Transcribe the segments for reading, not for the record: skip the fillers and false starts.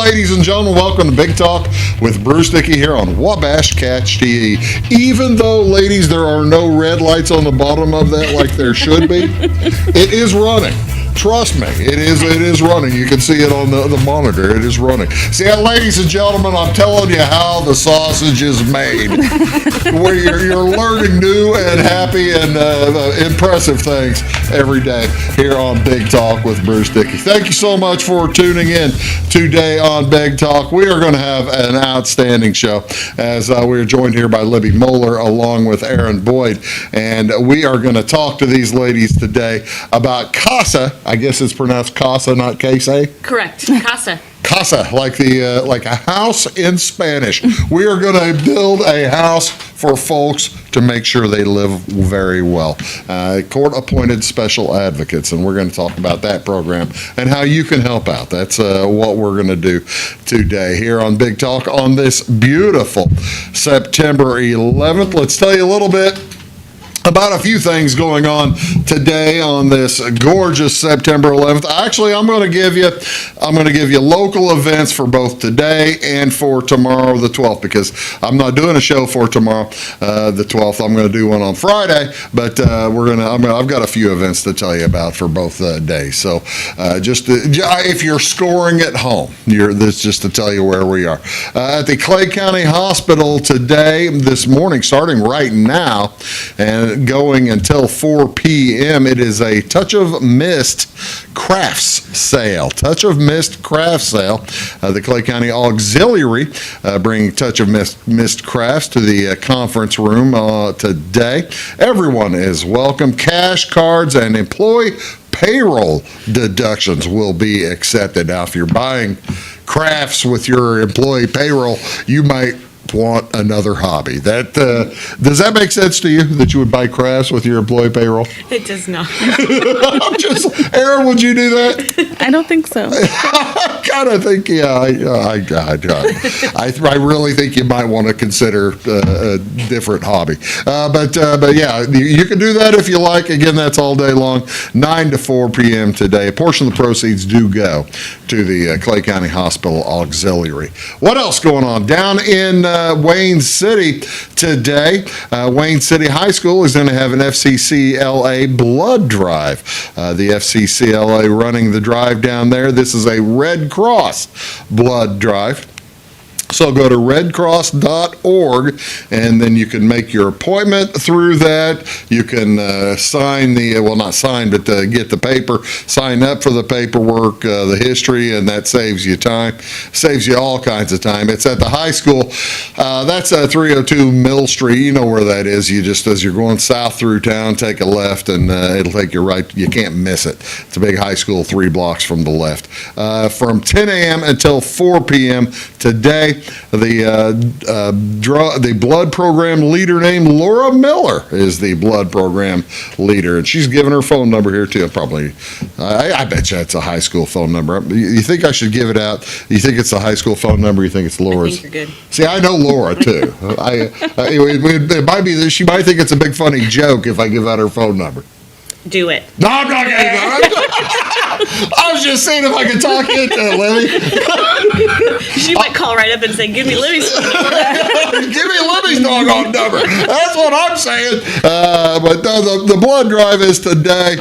ladies and gentlemen, welcome to Big Talk with Bruce Dickey here on Wabash Catch TV. Even though, ladies, there are no red lights on the bottom of that like there should be, it is running. Trust me, it is running. You can see it on the monitor. It is running. See, ladies and gentlemen, I'm telling you how the sausage is made. Where you're learning new and happy and impressive things every day here on Big Talk with Bruce Dickey. Thank you so much for tuning in today on Big Talk. We are going to have an outstanding show as we are joined here by Libby Moeller along with Erin Boyd. And we are going to talk to these ladies today about CASA. I guess it's pronounced CASA, not C.A.S.A. Correct, CASA. CASA, like a house in Spanish. We are going to build a house for folks to make sure they live very well. Court-appointed special advocates, and we're going to talk about that program and how you can help out. That's what we're going to do today here on Big Talk on this beautiful September 11th. Let's tell you a little bit about a few things going on today on this gorgeous September 11th. Actually, I'm going to give you local events for both today and for tomorrow, the 12th, because I'm not doing a show for tomorrow, the 12th. I'm going to do one on Friday, but I've got a few events to tell you about for both days. So, if you're scoring at home, this just to tell you where we are at the Clay County Hospital today, this morning, starting right now, and going until 4 p.m. It is a Touch of Mist crafts sale. Touch of Mist crafts sale. The Clay County Auxiliary bringing Touch of Mist crafts to the conference room today. Everyone is welcome. Cash, cards, and employee payroll deductions will be accepted. Now, if you're buying crafts with your employee payroll, you might want another hobby. Does that make sense to you, that you would buy crafts with your employee payroll? It does not. Erin, would you do that? I don't think so. I kind of think, I really think you might want to consider a different hobby. But yeah, you can do that if you like. Again, that's all day long, 9 to 4 p.m. today. A portion of the proceeds do go to the Clay County Hospital Auxiliary. What else going on? Down in Wayne City today, Wayne City High School is going to have an FCCLA blood drive. The FCCLA running the drive down there. This is a Red Cross blood drive. So go to redcross.org, and then you can make your appointment through that. You can not sign, but get the paper, sign up for the paperwork, the history, and that saves you time, saves you all kinds of time. It's at the high school. That's 302 Mill Street. You know where that is. You just, as you're going south through town, take a left, and it'll take you right. You can't miss it. It's a big high school, 3 blocks from the left. From 10 a.m. until 4 p.m. today, the blood program leader named Laura Miller is the blood program leader, and she's given her phone number here too. Probably, I bet you it's a high school phone number. You think I should give it out? You think it's a high school phone number? You think it's Laura's? I think you're good. See, I know Laura too. It might be that she might think it's a big funny joke if I give out her phone number. Do it. No, I'm not going to do that. I was just saying if I could talk into it, Libby. She might call right up and say, give me Libby's phone number. Give me Libby's doggone number. That's what I'm saying. But no, the blood drive is today,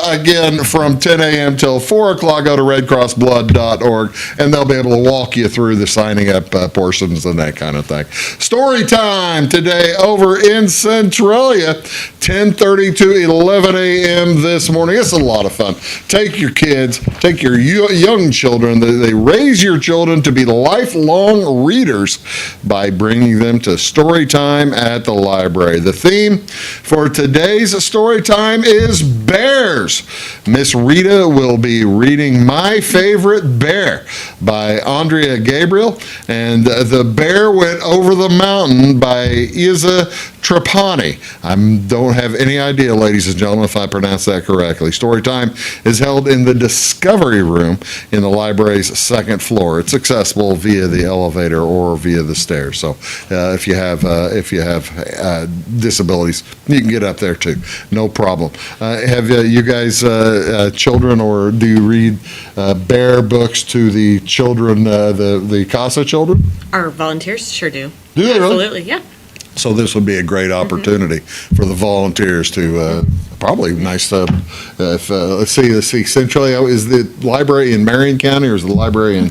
again, from 10 a.m. till 4 o'clock. Go to redcrossblood.org, and they'll be able to walk you through the signing up portions and that kind of thing. Story time today over in Centralia, 10:30 to 11 a.m. this morning. It's a lot of fun. Take your kids, take your young children. They raise your children to be lifelong readers by bringing them to story time at the library. The theme for today's story time is bears. Miss Rita will be reading My Favorite Bear by Andrea Gabriel, and The Bear Went Over the Mountain by Isa Trapani. I don't have any idea, ladies and gentlemen, if I pronounced that correctly. Story time is held in the Discovery Room in the library's second floor. It's accessible via the elevator or via the stairs. So if you have disabilities, you can get up there too. No problem. Have you guys children, or do you read bear books to the children, the CASA children? Our volunteers sure do. Do they really? Absolutely, yeah. So this would be a great opportunity for the volunteers to, probably nice to, let's see, centrally, is the library in Marion County or is the library in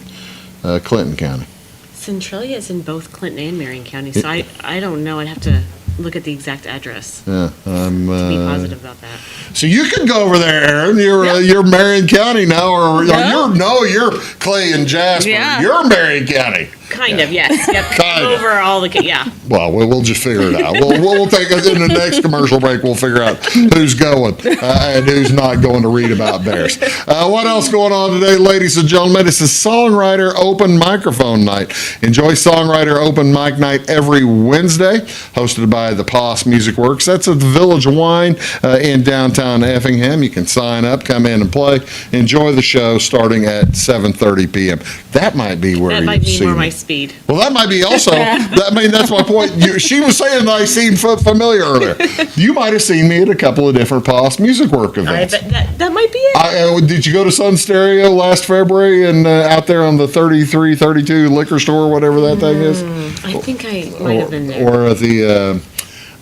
Clinton County? Centralia is in both Clinton and Marion County, so I don't know. I'd have to look at the exact address Yeah, to be positive about that. so you can go over there, Erin. You're Marion County now, or you're Clay and Jasper. Yeah. You're Marion County. Kind of, yes. Yep. Kind of. Over all the, yeah. Well, we'll just figure it out. We'll take it in the next commercial break. We'll figure out who's going and who's not going to read about bears. What else going on today, ladies and gentlemen? It's a Songwriter Open Microphone Night. Enjoy Songwriter Open Mic Night every Wednesday, hosted by the Poss Music Works. That's at the Village Wine in downtown Effingham. You can sign up, come in and play. Enjoy the show starting at 7:30 p.m. That might be where That might you've be seen more my it. speed. Well, that might be also, that's my point. She was saying that I seemed familiar earlier. You might have seen me at a couple of different Poss Music Work I events. bet that might be it. Did you go to Sun Stereo last February and out there on the 3332 liquor store, whatever that thing is? I think I might have been there. Or the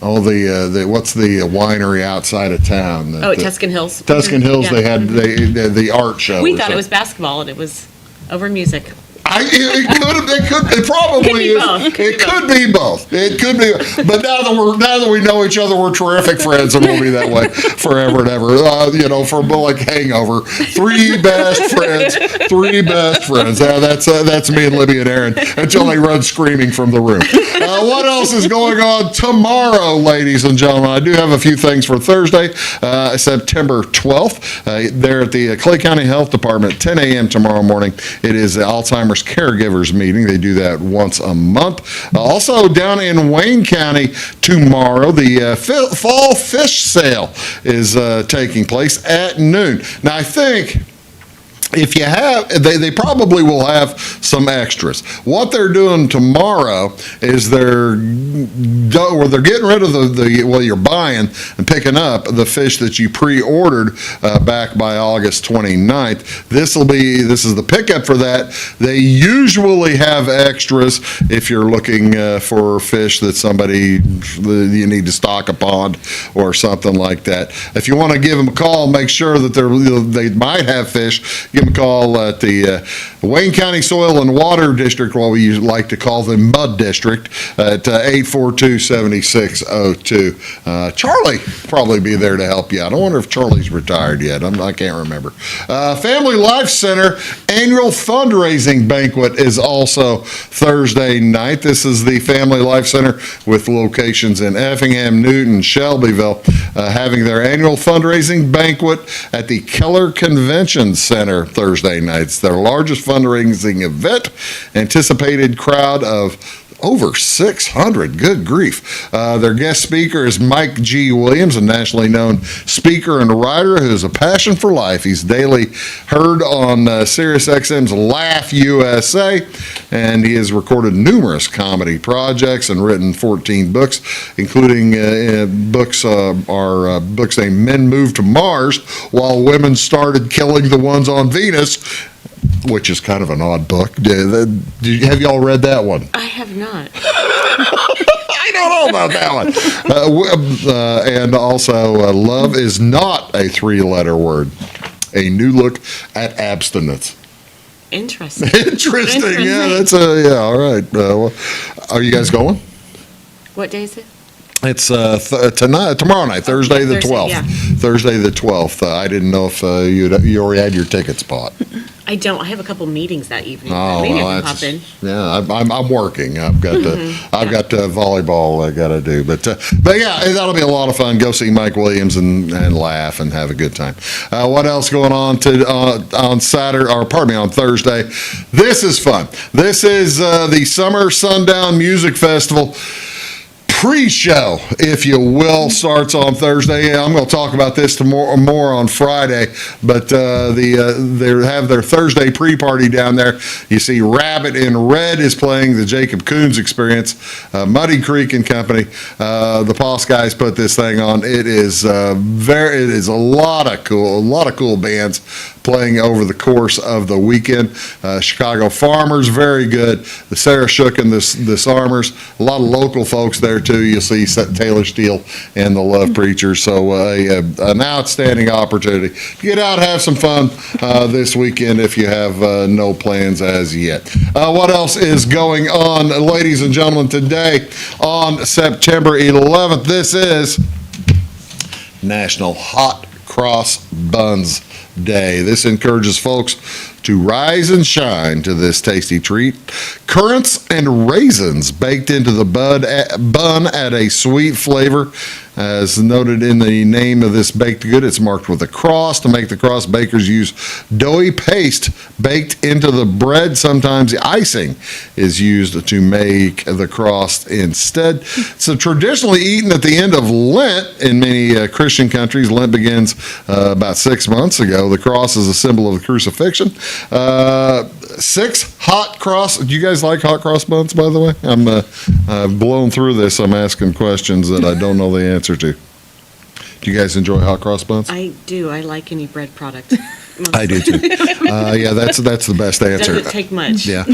what's the winery outside of town? Oh, at Tuscan Hills. Tuscan Hills, Yeah. they had the art show. We or thought it was something. basketball, and it was over music. It probably Could be is. both. It could be both. It could be. But now that we know each other, we're terrific friends, and we'll be that way forever and ever. For like Hangover, three best friends. That's me and Libby and Erin until they run screaming from the room. What else is going on tomorrow, ladies and gentlemen? I do have a few things for Thursday, September 12th. There at the Clay County Health Department, 10 a.m. tomorrow morning. It is the Alzheimer's Caregivers Meeting. They do that once a month. Also down in Wayne County tomorrow, the Fall Fish Sale is taking place at noon. Now, I think if you have, they probably will have some extras. What they're doing tomorrow is they're getting rid of you're buying and picking up the fish that you pre-ordered back by August 29th. This is the pickup for that. They usually have extras if you're looking for fish that you need to stock a pond or something like that. If you want to give them a call, make sure that they might have fish. Give them a call at the Wayne County Soil and Water District, what we like to call the Mud District, at 842-7602. Charlie probably be there to help you out. I wonder if Charlie's retired yet. I can't remember. Family Life Center annual fundraising banquet is also Thursday night. This is the Family Life Center with locations in Effingham, Newton, Shelbyville, having their annual fundraising banquet at the Keller Convention Center Thursday night. It's their largest fundraising event. Anticipated crowd of over 600. Good grief. Their guest speaker is Mike G. Williams, a nationally known speaker and writer who has a passion for life. He's daily heard on SiriusXM's Laugh USA, and he has recorded numerous comedy projects and written 14 books, including books named Men Moved to Mars While Women Started Killing the Ones on Venus, which is kind of an odd book. Have y'all read that one? I have not. I don't know about that one. And also, Love is Not a Three-Letter Word. A New Look at Abstinence. Interesting. Interesting. Yeah, that's all right. Are you guys going? What day is it? It's tomorrow night, Thursday the 12th. Yeah. Thursday the 12th. I didn't know if you already had your tickets bought. I don't. I have a couple meetings that evening. Oh, Maybe well, I can pop in. Yeah, I'm working. I've got volleyball I got to do, but yeah, that'll be a lot of fun. Go see Mike Williams and laugh and have a good time. What else going on on Thursday? This is fun. This is the Summer Sundown Music Festival. pre-show, if you will, starts on Thursday. I'm going to talk about this more on Friday, but they have their Thursday pre-party down there. You see Rabbit in Red is playing the Jacob Coons Experience, Muddy Creek and Company. The Poss guys put this thing on. It is a lot of cool bands playing over the course of the weekend. Chicago Farmers, very good. The Sarah Shook and the Disarmers, a lot of local folks there too. You'll see Taylor Steele and the Love Preachers. So an outstanding opportunity to get out, have some fun this weekend if you have no plans as yet. What else is going on, ladies and gentlemen, today on September 11th? This is National Hot Cross Buns Day. This encourages folks to rise and shine to this tasty treat. Currants and raisins baked into the bun add a sweet flavor. As noted in the name of this baked good, it's marked with a cross. To make the cross, bakers use doughy paste baked into the bread. Sometimes the icing is used to make the cross instead. So traditionally eaten at the end of Lent in many Christian countries. Lent begins about 6 months ago. The cross is a symbol of the crucifixion. 6 hot cross. Do you guys like hot cross buns, by the way? I've blown through this. I'm asking questions that I don't know the answer to. Do you guys enjoy hot cross buns? I do. I like any bread product. I do too. Yeah, that's the best answer. Doesn't take much. Yeah.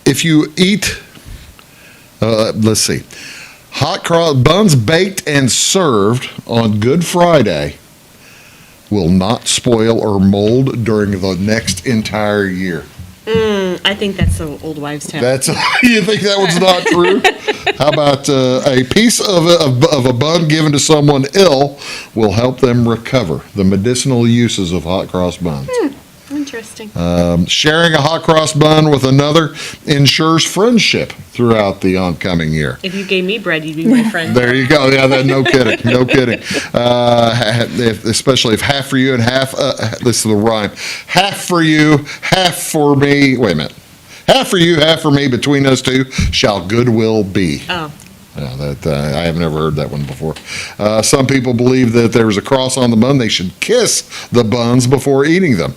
If you eat, let's see, hot cross buns baked and served on Good Friday will not spoil or mold during the next entire year. I think that's the old wives' tale. You think that one's not true? How about a piece of a bun given to someone ill will help them recover? The medicinal uses of hot cross buns. Interesting. Sharing a hot cross bun with another ensures friendship throughout the oncoming year. If you gave me bread, you'd be my friend. There you go. Yeah, no kidding. No kidding. Especially if half for you and half, this is the rhyme, half for you, half for me. Wait a minute. Half for you, half for me, between us two shall goodwill be. Oh. Yeah, I have never heard that one before. Some people believe that there was a cross on the bun. They should kiss the buns before eating them.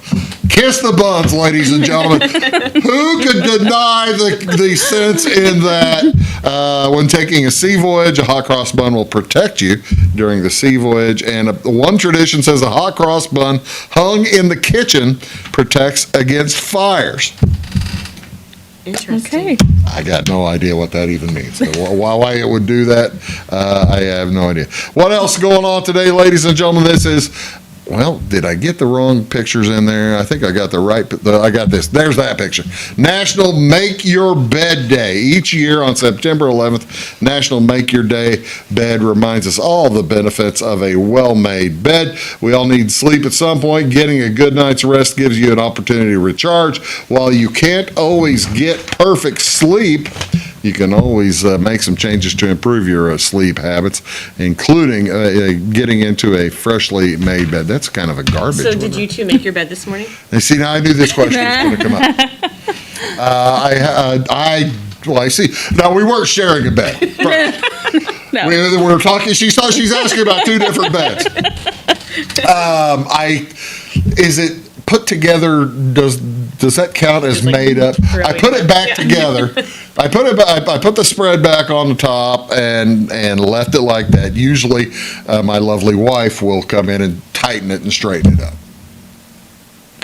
Kiss the buns, ladies and gentlemen. Who could deny the sense in that? When taking a sea voyage, a hot cross bun will protect you during the sea voyage. And one tradition says a hot cross bun hung in the kitchen protects against fires. Interesting. Okay. I got no idea what that even means. So why it would do that, I have no idea. What else going on today, ladies and gentlemen? This is, well, did I get the wrong pictures in there? I think I got I got this. There's that picture. National Make Your Bed Day. Each year on September 11th, National Make Your Day Bed reminds us all the benefits of a well-made bed. We all need sleep at some point. Getting a good night's rest gives you an opportunity to recharge. While you can't always get perfect sleep, you can always make some changes to improve your sleep habits, including getting into a freshly made bed. That's kind of a garbage So one. did you two make your bed this morning? And see, now I knew this question was going to come up. I see. Now, we weren't sharing a bed. No. We were talking, she's asking about 2 different beds. Is it put together, does that count as Like made up? I put it back together. I put the spread back on the top and left it like that. Usually, my lovely wife will come in and tighten it and straighten it up.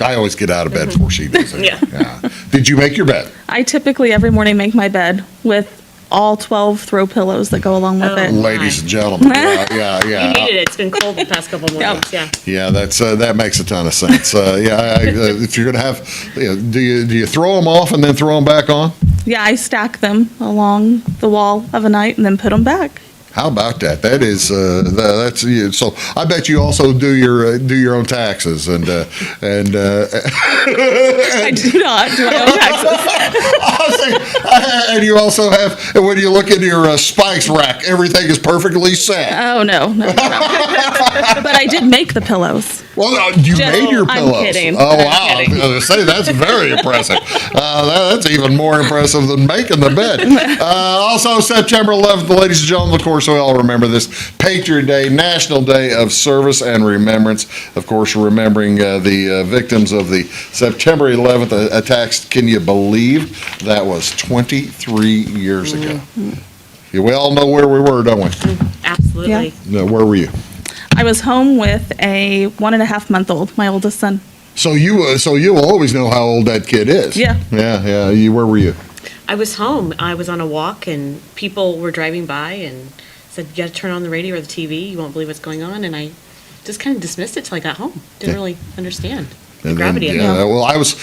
I always get out of bed before she does it. Yeah. Did you make your bed? I typically every morning make my bed with all 12 throw pillows that go along with Oh. it. Ladies and gentlemen, yeah. You needed it. It's been cold the past couple mornings. Yeah. Yeah, that makes a ton of sense. If you're gonna have, do you throw them off and then throw them back on? Yeah, I stack them along the wall of a night and then put them back. How about that? That is that's so. I bet you also do your own taxes and I do not do my own taxes. and you also have when you look into your spice rack, everything is perfectly set. Oh, no. But I did make the pillows. Well, you made your I'm pillows. kidding. Oh, I'm wow. I was kidding. going to say, that's very impressive. That's even more impressive than making the bed. Also, September 11th, ladies and gentlemen, of course, we all remember this, Patriot Day, National Day of Service and Remembrance. Of course, remembering the victims of the September 11th attacks. Can you believe that was 23 years ago? Yeah, we all know where we were, don't we? Absolutely. Yeah. No, where were you? I was home with a 1.5-month-old, my oldest son. So you will always know how old that kid is. Yeah. Yeah. Where were you? I was home. I was on a walk, and people were driving by and said, "You got to turn on the radio or the TV. You won't believe what's going on." And I just kind of dismissed it till I got home. Didn't really understand the gravity of it. Well, I was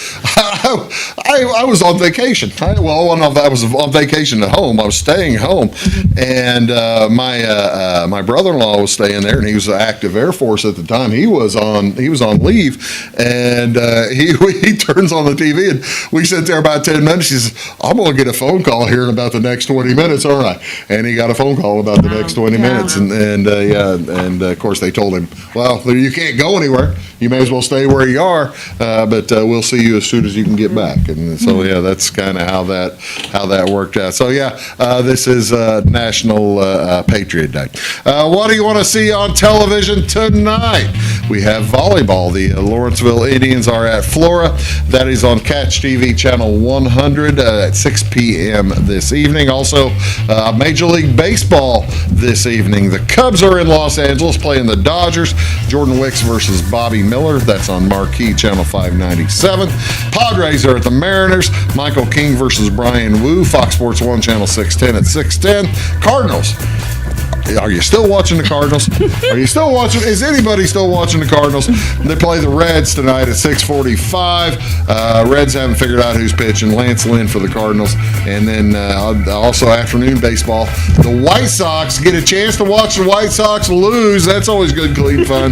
on vacation. I was on vacation at home. I was staying home, and my brother-in-law was staying there, and he was an active Air Force at the time. He was on leave, and he turns on the TV, and we sit there about 10 minutes. He says, "I'm going to get a phone call here in about the next 20 minutes." All right, and he got a phone call about the next 20 minutes, and of course they told him, "Well, you can't go anywhere. You may as well stay where you are, but we'll see you as soon as you can get back." And so, that's kind of how that worked out. So, this is National Patriot Day. What do you want to see on television tonight? We have volleyball. The Lawrenceville Indians are at Flora. That is on Catch TV Channel 100 at 6 p.m. this evening. Also, Major League Baseball this evening. The Cubs are in Los Angeles playing the Dodgers. Jordan Wicks versus Bobby Miller. That's on Marquee Channel 597. Padres are at the Mariners. Michael King versus Brian Wu. Fox Sports 1 Channel 610 at 610. Cardinals. Are you still watching the Cardinals? Is anybody still watching the Cardinals? They play the Reds tonight at 6:45. Reds haven't figured out who's pitching. Lance Lynn for the Cardinals. And then also afternoon baseball. The White Sox get a chance to watch the White Sox lose. That's always good, clean fun.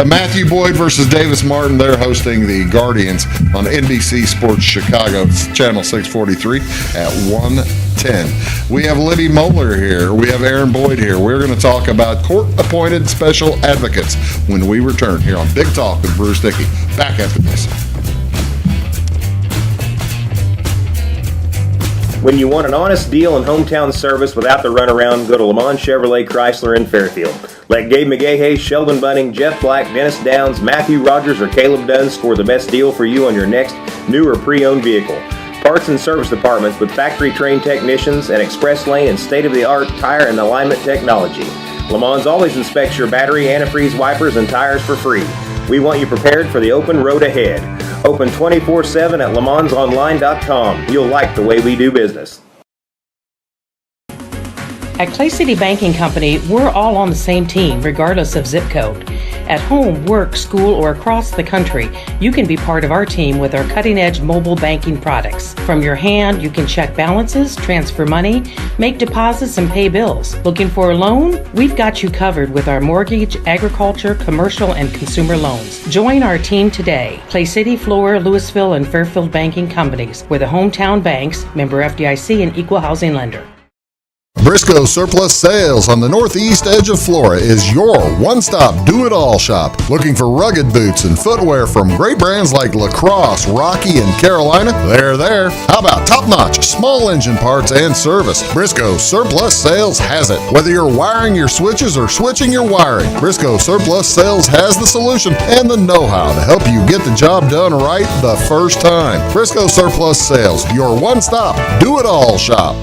Matthew Boyd versus Davis Martin. They're hosting the Guardians on NBC Sports Chicago, Channel 643 at 1:10. We have Libby Moeller here. We have Erin Boyd here. We're going to talk about court-appointed special advocates when we return here on Big Talk with Bruce Dickey. Back after this. When you want an honest deal and hometown service without the runaround, go to Lamont Chevrolet Chrysler in Fairfield. Let Gabe McGahey, Sheldon Bunning, Jeff Black, Dennis Downs, Matthew Rogers, or Caleb Dunn score the best deal for you on your next new or pre-owned vehicle. Parts and service departments with factory-trained technicians and express lane and state-of-the-art tire and alignment technology. Lamont always inspects your battery, antifreeze, wipers, and tires for free. We want you prepared for the open road ahead. Open 24/7 at LaMonsOnline.com. You'll like the way we do business. At Clay City Banking Company, we're all on the same team, regardless of zip code. At home, work, school, or across the country, you can be part of our team with our cutting-edge mobile banking products. From your hand, you can check balances, transfer money, make deposits, and pay bills. Looking for a loan? We've got you covered with our mortgage, agriculture, commercial, and consumer loans. Join our team today. Clay City, Flora, Louisville, and Fairfield Banking Companies. We're the hometown banks, member FDIC, and equal housing lender. Briscoe Surplus Sales on the northeast edge of Flora is your one-stop do-it-all shop. Looking for rugged boots and footwear from great brands like Lacrosse, Rocky, and Carolina? They're there. How about top-notch small engine parts and service? Briscoe Surplus Sales has it. Whether you're wiring your switches or switching your wiring, Briscoe Surplus Sales has the solution and the know-how to help you get the job done right the first time. Briscoe Surplus Sales, your one-stop do-it-all shop.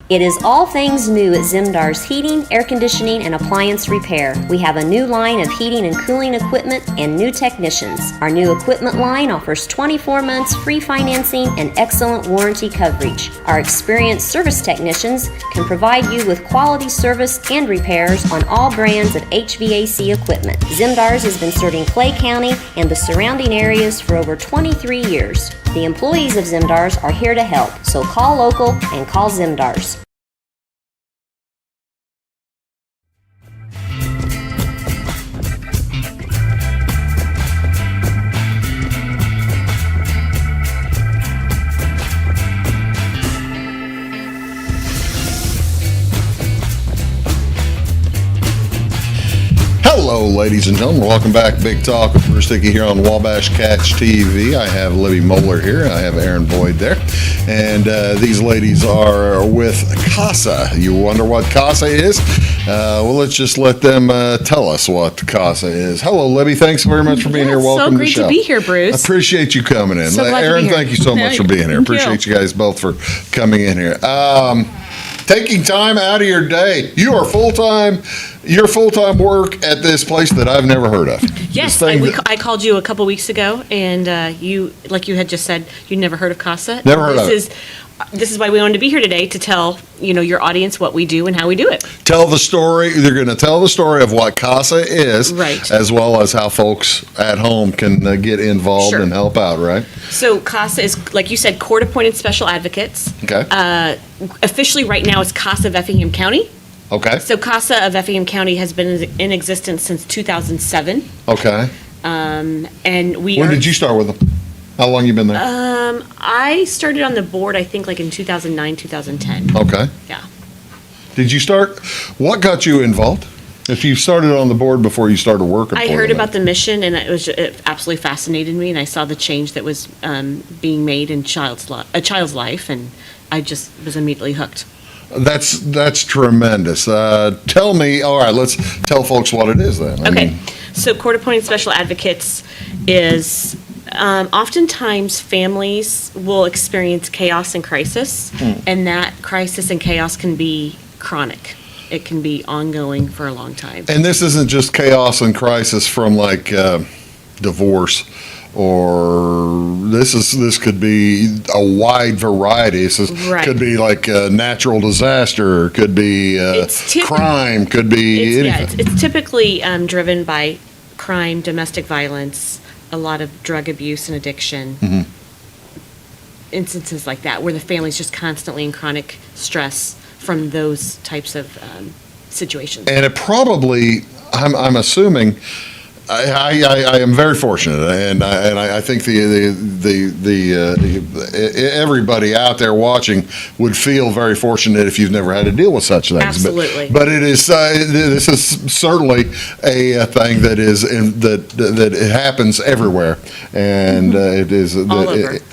It is all things new at Zimdar's Heating, Air Conditioning, and Appliance Repair. We have a new line of heating and cooling equipment and new technicians. Our new equipment line offers 24 months free financing and excellent warranty coverage. Our experienced service technicians can provide you with quality service and repairs on all brands of HVAC equipment. Zimdar's has been serving Clay County and the surrounding areas for over 23 years. The employees of Zimdar's are here to help, so call local and call Zimdar's. ladies and gentlemen, welcome back. Big Talk with Bruce Dickey here on Wabash Catch TV. I have Libby Moeller here. I have Erin Boyd there. And these ladies are with CASA. You wonder what CASA is? Well, let's just let them tell us what CASA is. Hello, Libby. Thanks very much for being here. Welcome so great to the show. to be here, Bruce. Appreciate you coming in. So glad to be Erin, here. thank you so much for being here. Thank you. Appreciate you guys both for coming in here. Taking time out of your day. You are full-time. Your full-time work at this place that I've never heard of. Yes, This thing that- I called you a couple weeks ago, and you, like you had just said, you'd never heard of CASA. Never heard of it. This is why we wanted to be here today, to tell, your audience what we do and how we do it. Tell the story. They're going to tell the story of what CASA is, Right. as well as how folks at home can get involved Sure. and help out, right? So CASA is, like you said, court-appointed special advocates. Okay. Officially, right now, it's CASA of Effingham County. Okay. So CASA of Effingham County has been in existence since 2007, Okay. and we When are. did you start with them? How long you been there? I started on the board, I think, like in 2009, 2010. Okay. Yeah. Did you start? What got you involved? If you started on the board before you started working, I for heard them. about the mission, and it absolutely fascinated me, and I saw the change that was being made in a child's life, and I just was immediately hooked. That's tremendous. Tell me. All right, let's tell folks what it is then. I Okay, mean, so court-appointed special advocates is oftentimes families will experience chaos and crisis, and that crisis and chaos can be chronic. It can be ongoing for a long time. and this isn't just chaos and crisis from like divorce, or this could be a wide variety. This Right. could be like a natural disaster, could be crime, could be anything. It's typically driven by crime, domestic violence, a lot of drug abuse and addiction, instances like that, where the family's just constantly in chronic stress from those types of situations. And it probably, I'm assuming, I am very fortunate, and I think everybody out there watching would feel very fortunate if you've never had to deal with such things. Absolutely. But it is this is certainly a thing that is that it happens everywhere, and it is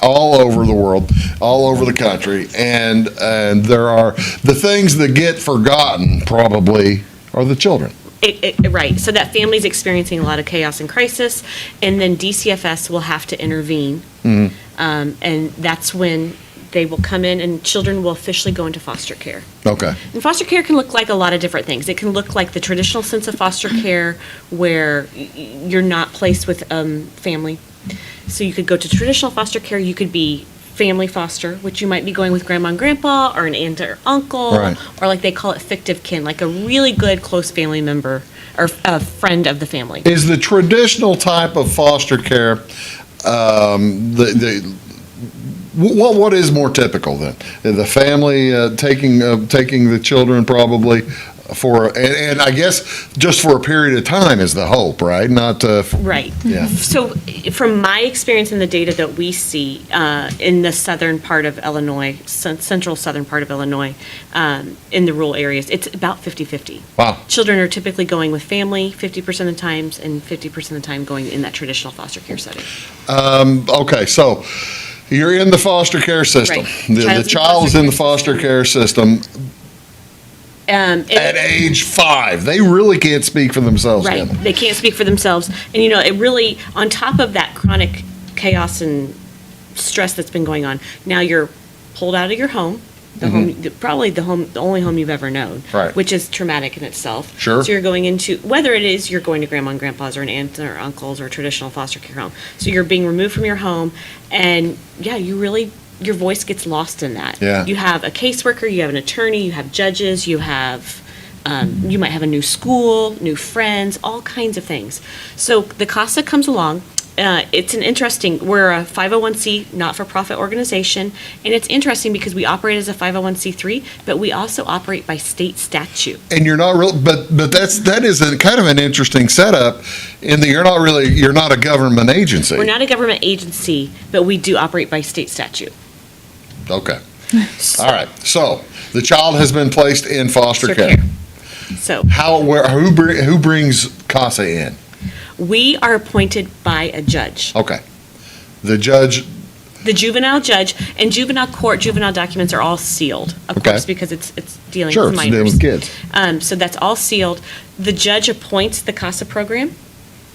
all over the world, all over the country, and there are the things that get forgotten probably are the children. Right, so that family's experiencing a lot of chaos and crisis, and then DCFS will have to intervene. And that's when they will come in and children will officially go into foster care. Okay. And foster care can look like a lot of different things. It can look like the traditional sense of foster care where you're not placed with family. So you could go to traditional foster care, you could be family foster, which you might be going with grandma and grandpa or an aunt or uncle, Right. or like they call it fictive kin, like a really good close family member or a friend of the family. Is the traditional type of foster care, what is more typical then? The family taking the children probably and I guess just for a period of time is the hope, right? Not Right. Yeah. So from my experience in the data that we see in the southern part of Illinois, central southern part of Illinois, in the rural areas, it's about 50-50. Wow. Children are typically going with family 50% of the times and 50% of the time going in that traditional foster care setting. Okay, so you're in the foster care system. Right. The child is in the foster care system. At At age 5, they really can't speak for themselves. Right, Can they? they can't speak for themselves. And, it really, on top of that chronic chaos and stress that's been going on, now you're pulled out of your home, probably the only home you've ever known. Right. Which is traumatic in itself. Sure. So you're going into, whether it is you're going to grandma and grandpa's or an aunt or uncle's or a traditional foster care home. So you're being removed from your home, and, yeah, your voice gets lost in that. Yeah. You have a caseworker, you have an attorney, you have judges, you have, you might have a new school, new friends, all kinds of things. So the CASA comes along. It's we're a 501c not-for-profit organization, and it's interesting because we operate as a 501c3, but we also operate by state statute. And you're not real, but that is kind of an interesting setup in that you're not a government agency. We're not a government agency, but we do operate by state statute. Okay. All right. So the child has been placed in foster care. So Who brings CASA in? We are appointed by a judge. Okay. The judge, The juvenile judge, and juvenile court, juvenile documents are all sealed, of Okay. course, because it's dealing sure, with it's minors. dealing with kids. So that's all sealed. The judge appoints the CASA program,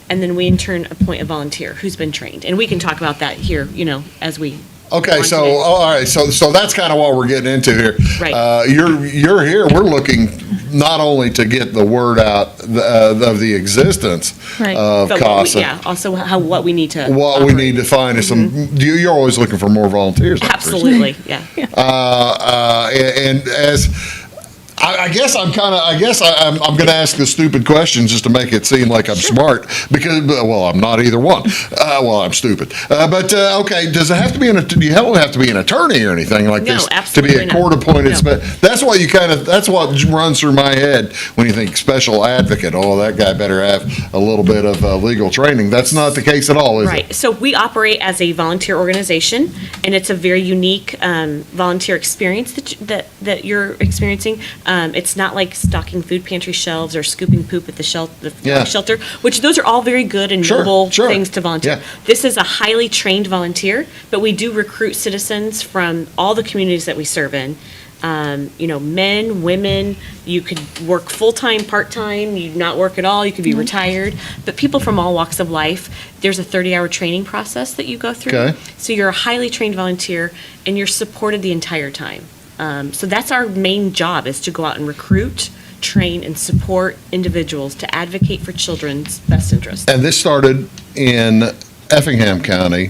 and then we in turn appoint a volunteer who's been trained. And we can talk about that here, as we. Okay, on so, today. all right, so that's kind of what we're getting into here. Right. You're here, we're looking not only to get the word out of the existence Right. of But CASA, also what we need to. what we operate. need to find is some, you're always looking for more volunteers. I presume. Absolutely, yeah. And as, I guess I'm going to ask the stupid questions just to make it seem like I'm smart, because, well, I'm not either one. Well, I'm stupid. But, okay, does it have to be do you have to be an attorney or anything like No, this? To be absolutely a not. court-appointed, No. that's what that's what runs through my head when you think special advocate. Oh, that guy better have a little bit of legal training. That's not the case at all, is it? Right, so we operate as a volunteer organization, and it's a very unique volunteer experience that you're experiencing. It's not like stocking food pantry shelves or scooping poop at the Yeah. shelter, which those are all very good and Sure, noble sure. things to volunteer. Yeah. This is a highly trained volunteer, but we do recruit citizens from all the communities that we serve in. Men, women, you could work full-time, part-time, you'd not work at all, you could be retired, but people from all walks of life. There's a 30-hour training process that you go through. Okay. So you're a highly trained volunteer, and you're supported the entire time. So that's our main job, is to go out and recruit, train, and support individuals to advocate for children's best interests. And this started in Effingham County,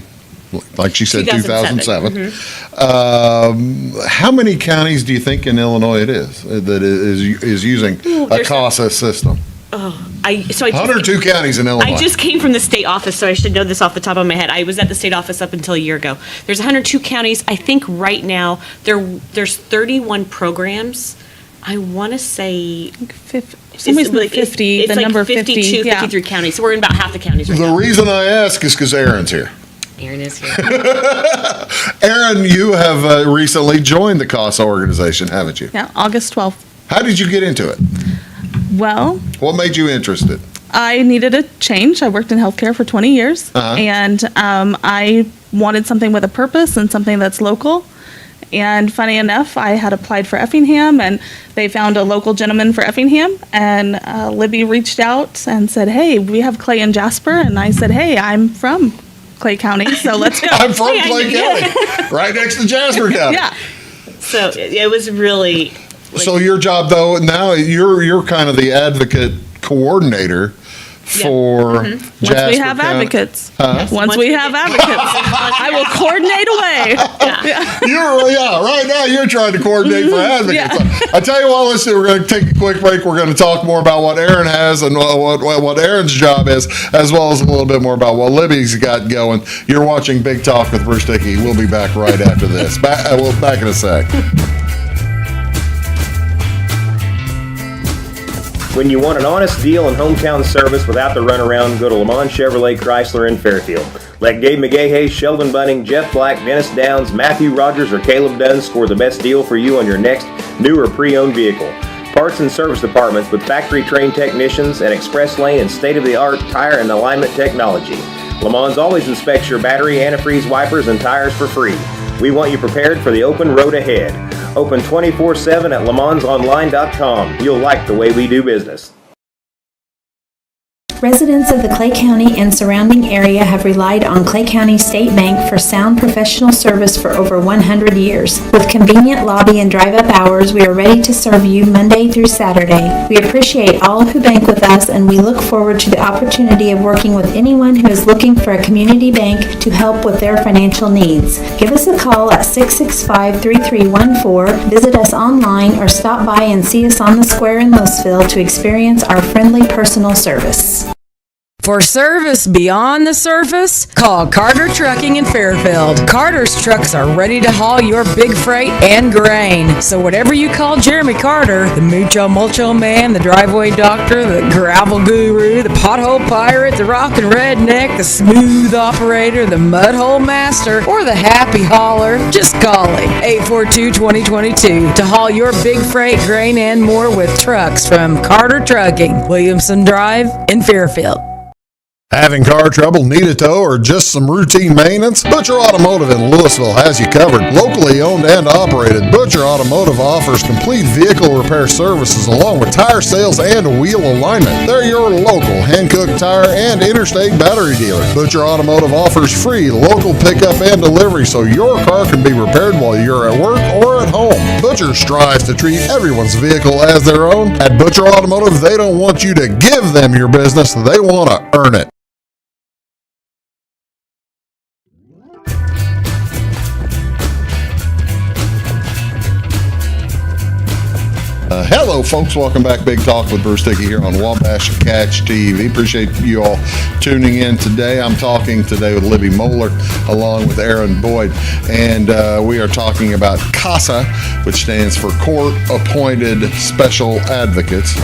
like she said, 2007. 2007. How many counties do you think in Illinois it is that is using a there's- CASA system? 102 counties in Illinois. I just came from the state office, so I should know this off the top of my head. I was at the state office up until a year ago. There's 102 counties. I think right now there's 31 programs. I want to say Somebody's like 50, it's the like number 50. 52, Yeah. 53 counties. So we're in about half the counties right The now. reason I ask is because Erin's here. Erin is here. Erin, you have recently joined the CASA organization, haven't you? Yeah, August 12th. How did you get into it? Well, What made you interested? I needed a change. I worked in healthcare for 20 years, and I wanted something with a purpose and something that's local. And funny enough, I had applied for Effingham, and they found a local gentleman for Effingham, and Libby reached out and said, "Hey, we have Clay and Jasper," and I said, "Hey, I'm from Clay County, so let's go." I'm from Yeah, Clay County, right next to Jasper County. Yeah. So it was really. So your job, though, now you're kind of the advocate coordinator for Jasper Once we have County. advocates. Huh? Once we have advocates, I will coordinate away. Right now you're trying to coordinate for advocates. Yeah. I tell you what, let's do. We're going to take a quick break. We're going to talk more about what Erin has and what Erin's job is, as well as a little bit more about what Libby's got going. You're watching Big Talk with Bruce Dickey. We'll be back right after this. Back in a sec. When you want an honest deal and hometown service without the runaround, go to Lamont Chevrolet Chrysler in Fairfield. Let Gabe McGahey, Sheldon Bunning, Jeff Black, Dennis Downs, Matthew Rogers, or Caleb Dunn score the best deal for you on your next new or pre-owned vehicle. Parts and service departments with factory-trained technicians and express lane and state-of-the-art tire and alignment technology. Lamont's always inspects your battery, antifreeze, wipers, and tires for free. We want you prepared for the open road ahead. Open 24/7 at LaMonsOnline.com. You'll like the way we do business. Residents of the Clay County and surrounding area have relied on Clay County State Bank for sound professional service for over 100 years. With convenient lobby and drive-up hours, we are ready to serve you Monday through Saturday. We appreciate all who bank with us, and we look forward to the opportunity of working with anyone who is looking for a community bank to help with their financial needs. Give us a call at 665-3314, visit us online, or stop by and see us on the square in Louisville to experience our friendly personal service. For service beyond the surface, call Carter Trucking in Fairfield. Carter's trucks are ready to haul your big freight and grain. So whatever you call Jeremy Carter, the Mucho Mulcho Man, the driveway doctor, the gravel guru, the pothole pirate, the rockin' redneck, the smooth operator, the mud hole master, or the happy hauler, just call him. 842-2022 to haul your big freight, grain, and more with trucks from Carter Trucking, Williamson Drive in Fairfield. Having car trouble, need a tow, or just some routine maintenance? Butcher Automotive in Louisville has you covered. Locally owned and operated, Butcher Automotive offers complete vehicle repair services along with tire sales and wheel alignment. They're your local hand-cooked tire and interstate battery dealer. Butcher Automotive offers free local pickup and delivery so your car can be repaired while you're at work or at home. Butcher strives to treat everyone's vehicle as their own. At Butcher Automotive, they don't want you to give them your business, they want to earn it. Hello, folks. Welcome back. Big Talk with Bruce Dickey here on Wabash Catch TV. Appreciate you all tuning in today. I'm talking today with Libby Moeller along with Erin Boyd, and we are talking about CASA, which stands for Court Appointed Special Advocates,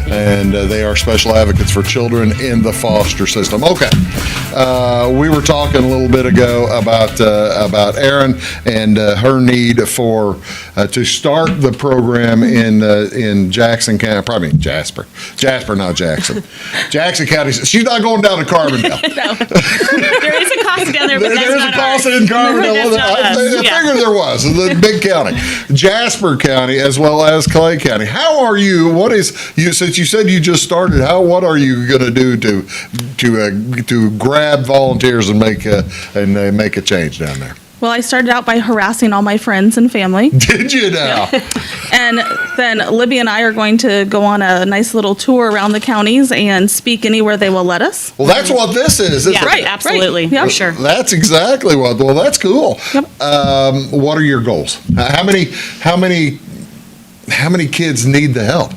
and they are special advocates for children in the foster system. Okay, we were talking a little bit ago about Erin and her need for to start the program in Jackson County, probably Jasper, not Jackson. Jackson County. She's not going down to Carbondale. No. There is a CASA down there, but that's There's not a CASA ours. in Carbondale. That's not I us. Yeah. figured there was. The big county, Jasper County, as well as Clay County. How are you? What is you? Since you said you just started, what are you going to do to grab volunteers and make a change down there? Well, I started out by harassing all my friends and family. Did you now? And then Libby and I are going to go on a nice little tour around the counties and speak anywhere they will let us. Well, that's what this is, isn't Yeah, it? right, absolutely, Yep. for sure. That's exactly what. Well, that's cool. Yep. What are your goals? How many kids need the help?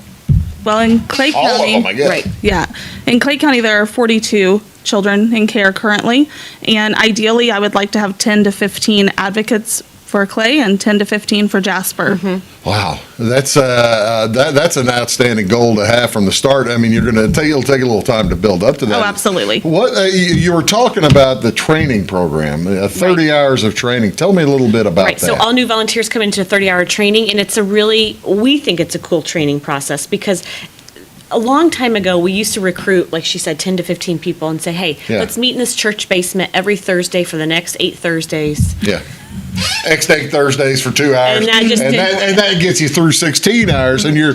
Well, in Clay All of County, them, I guess. Right. yeah, in Clay County there are 42 children in care currently, and ideally I would like to have 10 to 15 advocates for Clay and 10 to 15 for Jasper. Mm-hmm. Wow, that's an outstanding goal to have from the start. I mean, it'll take a little time to build up to that. Oh, absolutely. What you were talking about the training program, 30 hours of training. Tell me a little bit about Right, that. so all new volunteers come into a 30-hour training, and we think it's a cool training process because a long time ago, we used to recruit, like she said, 10 to 15 people and say, hey, Yeah. let's meet in this church basement every Thursday for the next 8 Thursdays. Yeah. X-Day Thursdays for 2 hours. And that just didn't and that gets you through 16 hours, and you're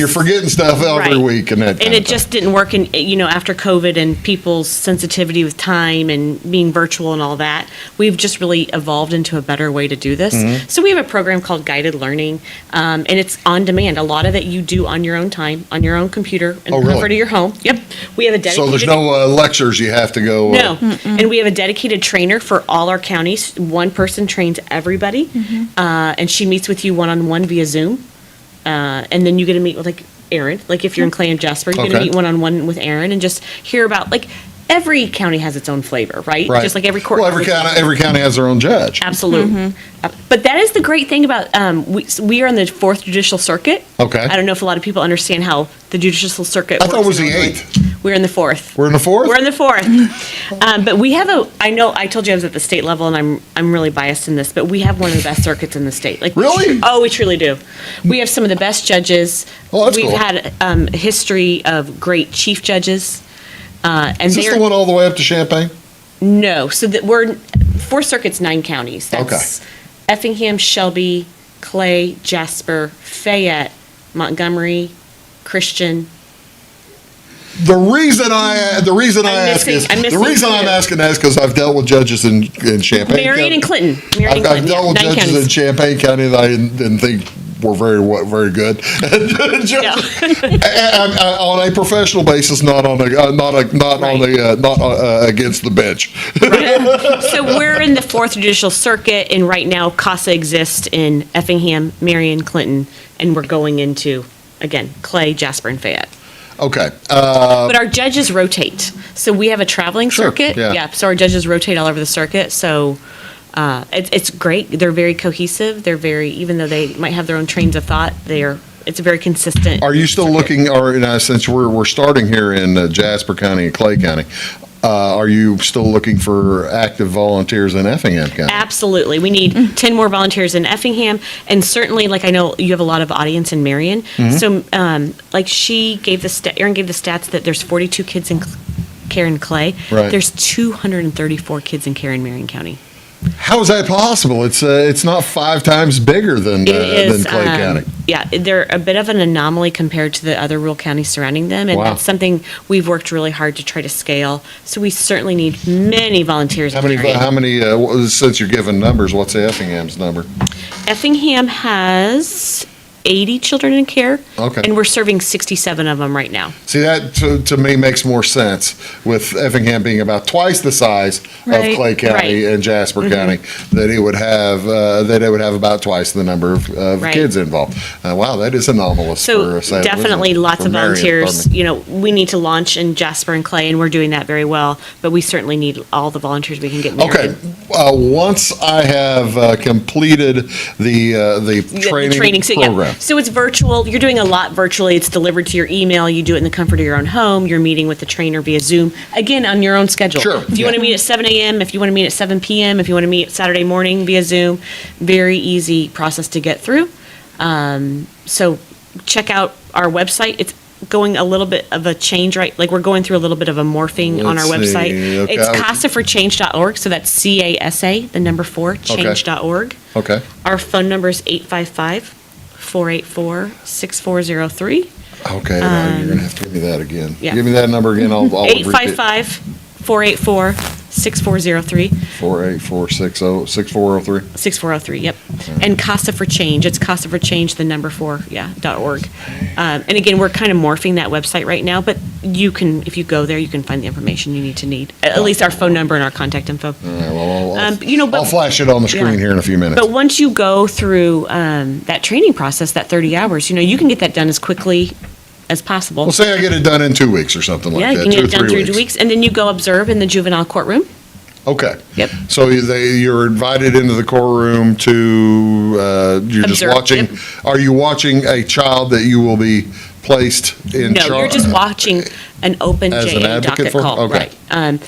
forgetting stuff every Right. week, and that. And it just didn't work after COVID and people's sensitivity with time and being virtual and all that. We've just really evolved into a better way to do this. Mm-hmm. So we have a program called Guided Learning, and it's on demand. A lot of it you do on your own time, on your own computer, in Oh, the really? comfort of your home. Yep. We have a dedicated. So there's no lectures you have to go. No, and we have a dedicated trainer for all our counties. One person trains everybody, and she meets with you one-on-one via Zoom. And then you get to meet with Erin. Like if you're in Clay and Jasper, you get to Okay. meet one-on-one with Erin and just hear about every county has its own flavor, right? Right. Just like every court. Well, has its own. every county has their own judge. Absolutely. But that is the great thing about we are in the 4th Judicial Circuit. Okay. I don't know if a lot of people understand how the Judicial Circuit I thought it was works the in Illinois. 8th. We're in the 4th. We're in the 4th? We're in the 4th. But we have I know I told you I was at the state level, and I'm really biased in this, but we have one of the best circuits in the state. Really? We truly do. We have some of the best judges. Oh, that's We've cool. had a history of great chief judges. And Is this the one all the way up to Champaign? No, so that we're 4th Circuit's 9 counties. That's Effingham, Shelby, Clay, Jasper, Fayette, Montgomery, Christian. The reason I ask is I'm missing the reason I'm two. asking that is because I've dealt with judges in Champaign Marion County. and Clinton. I've dealt with 9 judges counties. in Champaign County that I didn't think were very good. On a professional basis, not against the bench. Right. So we're in the 4th Judicial Circuit, and right now CASA exists in Effingham, Marion, Clinton, and we're going into, again, Clay, Jasper, and Fayette. Okay. But our judges rotate. So we have a traveling Sure, circuit. yeah. So our judges rotate all over the circuit. So it's great. They're very cohesive. They're even though they might have their own trains of thought, it's a very consistent. Are you still circuit. looking, since we're starting here in Jasper County and Clay County, are you still looking for active volunteers in Effingham County? Absolutely. We need 10 more volunteers in Effingham, and certainly, I know you have a lot of audience in Marion. Mm-hmm. So, Erin gave the stats that there's 42 kids in care in Clay. Right. There's 234 kids in care in Marion County. How is that possible? It's not 5 times bigger than Clay County. Yeah, they're a bit of an anomaly compared to the other rural counties surrounding them, and Wow. that's something we've worked really hard to try to scale. So we certainly need many volunteers. How in many? training. How many? Since you're giving numbers, what's Effingham's number? Effingham has 80 children in care, Okay. and we're serving 67 of them right now. See, that to me makes more sense with Effingham being about twice the size Right. of Clay County Right. and Jasper County, that it would have about twice the number of Right. kids involved. Wow, that is anomalous. So for definitely lots for of Marion, volunteers. pardon me. You know, we need to launch in Jasper and Clay, and we're doing that very well. But we certainly need all the volunteers we can get. In Okay, once I have completed the training So, program. yeah. So it's virtual. You're doing a lot virtually. It's delivered to your email. You do it in the comfort of your own home. You're meeting with the trainer via Zoom, again, on your own schedule. Sure. If you want to meet at 7 a.m., if you want to meet at 7 p.m., if you want to meet Saturday morning via Zoom, very easy process to get through. So check out our website. It's going a little bit of a change, right? Like we're going through a little bit of a morphing on our Let's see. website. Okay, It's I was- CASAforchange.org. So that's CASA, the number 4, change.org. Okay. Our phone number is 855-484-6403. Okay, now you're going to have to give me that again. yeah. Give me that number again. I'll repeat. 855-484-6403. 484-6403. 6403, yep. And CASA for Change. It's CASA for Change, the number 4, .org. And again, we're kind of morphing that website right now, but you can, if you go there, you can find the information you need to need. At least our phone number and our contact info. All right, well, I'll But flash it on the screen Yeah. here in a few minutes. But once you go through that training process, that 30 hours, you can get that done as quickly as possible. Well, say I get it done in 2 weeks or something like Yeah, you that. can get 2 it or done 3 through 2 weeks, and then you go observe in the juvenile courtroom. Okay. Yep. So you're invited into the courtroom to, you're just Observe, watching, yep. are you watching a child that you will be placed in charge? No, you're just watching an open As an JA advocate docket for- call, okay. right?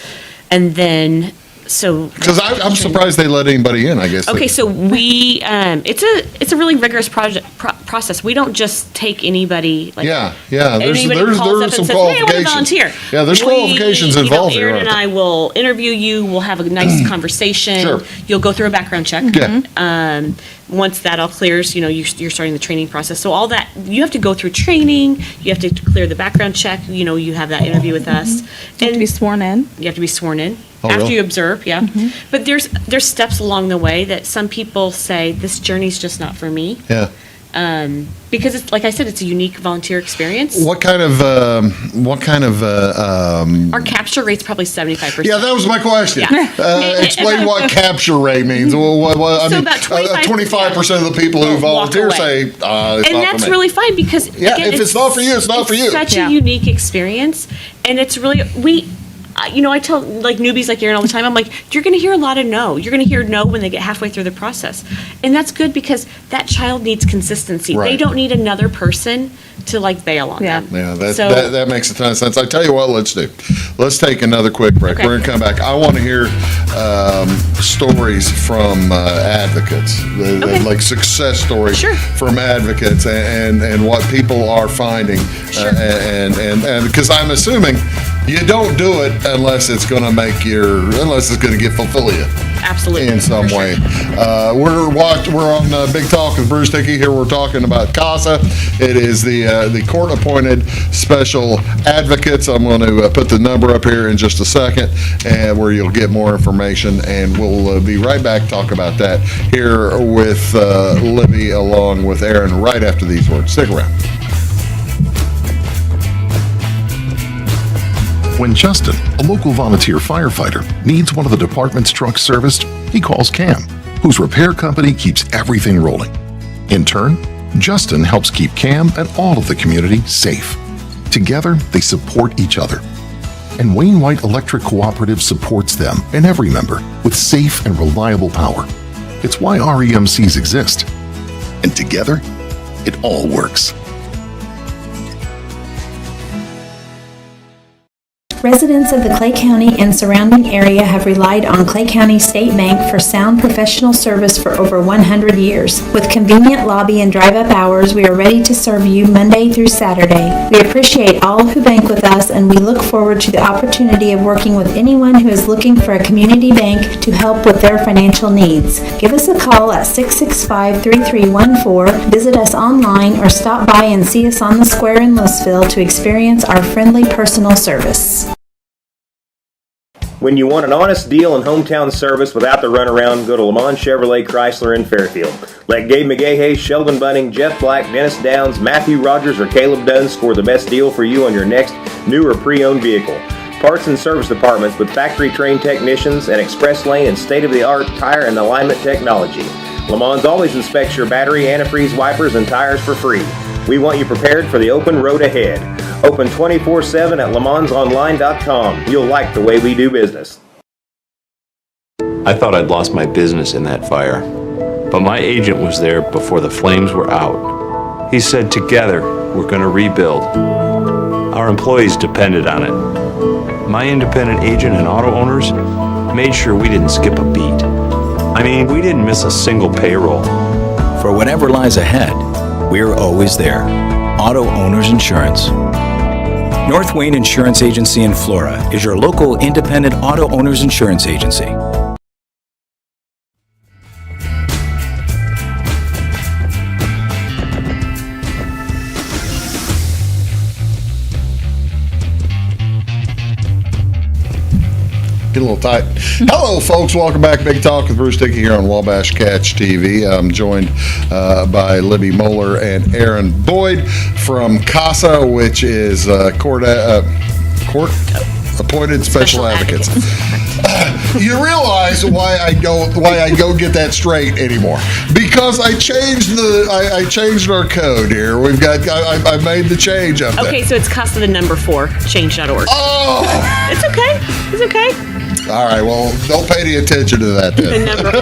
And then, so. Because I'm surprised they let anybody in, I guess. Okay, so we, it's a really rigorous process. We don't just take anybody, like. Yeah, there's Anybody calls up some and says, hey, I want to qualifications. volunteer. Yeah, there's qualifications involved here, Erin aren't and there? I will interview you, we'll have a nice conversation. Sure. You'll go through a background check. Yeah. Once that all clears, you're starting the training process. So all that, you have to go through training, you have to clear the background check, you have that interview with us. You have to be sworn in. You have to be sworn in Oh, after really? you observe, yeah. But there's steps along the way that some people say, this journey's just not for me. Yeah. Because it's, like I said, it's a unique volunteer experience. What kind of, Our capture rate's probably 75%. yeah, that was my question. Yeah. Explain what capture rate means. I So mean, about 25% of the people who Walk volunteer away. say, it's And not that's for me. really fine because, Yeah, again, if it's not for you, it's not for you. Such Yeah. a unique experience, and it's really I tell like newbies like Erin all the time. I'm like, you're going to hear a lot of no. You're going to hear no when they get halfway through the process, and that's good because that child needs consistency. Right. They don't need another person to like bail on Yeah. them. Yeah, So- that makes a ton of sense. I tell you what, let's do. Let's take another quick break. Okay. We're gonna come back. I want to hear stories from advocates, Okay. like success stories Sure. from advocates, and what people are finding, and because I'm assuming you don't do it unless it's going to fulfill you. Absolutely. In some For sure. way. We're on Big Talk with Bruce Dickey. Here we're talking about CASA. It is the court-appointed special advocates. I'm going to put the number up here in just a second, and where you'll get more information, and we'll be right back talk about that here with Libby along with Erin right after these words. Stick around. When Justin, a local volunteer firefighter, needs one of the department's trucks serviced, he calls CAM, whose repair company keeps everything rolling. In turn, Justin helps keep CAM and all of the community safe. Together, they support each other. And Wayne White Electric Cooperative supports them and every member with safe and reliable power. It's why REMCs exist. And together, it all works. Residents of the Clay County and surrounding area have relied on Clay County State Bank for sound professional service for over 100 years. With convenient lobby and drive-up hours, we are ready to serve you Monday through Saturday. We appreciate all who bank with us, and we look forward to the opportunity of working with anyone who is looking for a community bank to help with their financial needs. Give us a call at 665-3314, visit us online, or stop by and see us on the square in Louisville to experience our friendly personal service. When you want an honest deal and hometown service without the runaround, go to Lamont Chevrolet Chrysler in Fairfield. Let Gabe McGahey, Sheldon Bunning, Jeff Black, Dennis Downs, Matthew Rogers, or Caleb Dunn score the best deal for you on your next new or pre-owned vehicle. Parts and service departments with factory-trained technicians and express lane and state-of-the-art tire and alignment technology. Lamont always inspects your battery, antifreeze, wipers, and tires for free. We want you prepared for the open road ahead. Open 24/7 at LeMansOnline.com. You'll like the way we do business. I thought I'd lost my business in that fire, but my agent was there before the flames were out. He said, together, we're going to rebuild. Our employees depended on it. My independent agent and auto owners made sure we didn't skip a beat. I mean, we didn't miss a single payroll. For whatever lies ahead, we're always there. Auto Owners Insurance. North Wayne Insurance Agency in Flora is your local independent auto owners insurance agency. Get a little tight. Hello, folks. Welcome back. Big Talk with Bruce Dickey here on Wabash Catch TV. I'm joined by Libby Moeller and Erin Boyd from CASA, which is court-appointed special advocates. You realize why I go get that straight anymore? Because I changed our code here. We've got I made the change up there. Okay, so it's CASA the number 4 change.org. Oh, It's okay. It's okay. all right. Well, don't pay any attention to that then. The number 4.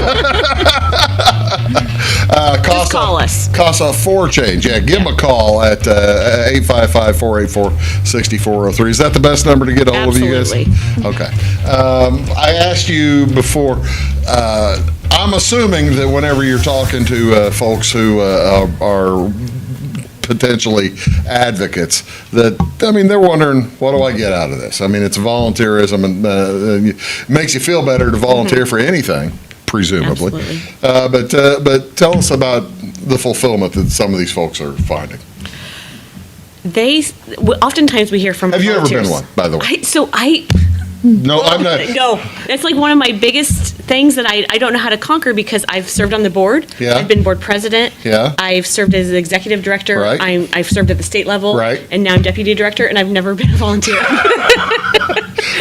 Just call us. CASA 4 change. Yeah, give them a call at 855-484-6403. Is that the best number to get a hold of you guys? Absolutely. Okay. I asked you before, I'm assuming that whenever you're talking to folks who are potentially advocates, that, I mean, they're wondering, what do I get out of this? I mean, it's volunteerism, and it makes you feel better to volunteer for anything, presumably. Absolutely. But tell us about the fulfillment that some of these folks are finding. Oftentimes we hear from Have you ever volunteers. been one, by the way? No, I'm not. No, it's like one of my biggest things that I don't know how to conquer, because I've served on the board. Yeah. I've been board president. Yeah. I've served as the executive director. Right. I've served at the state level. Right. And now I'm deputy director, and I've never been a volunteer.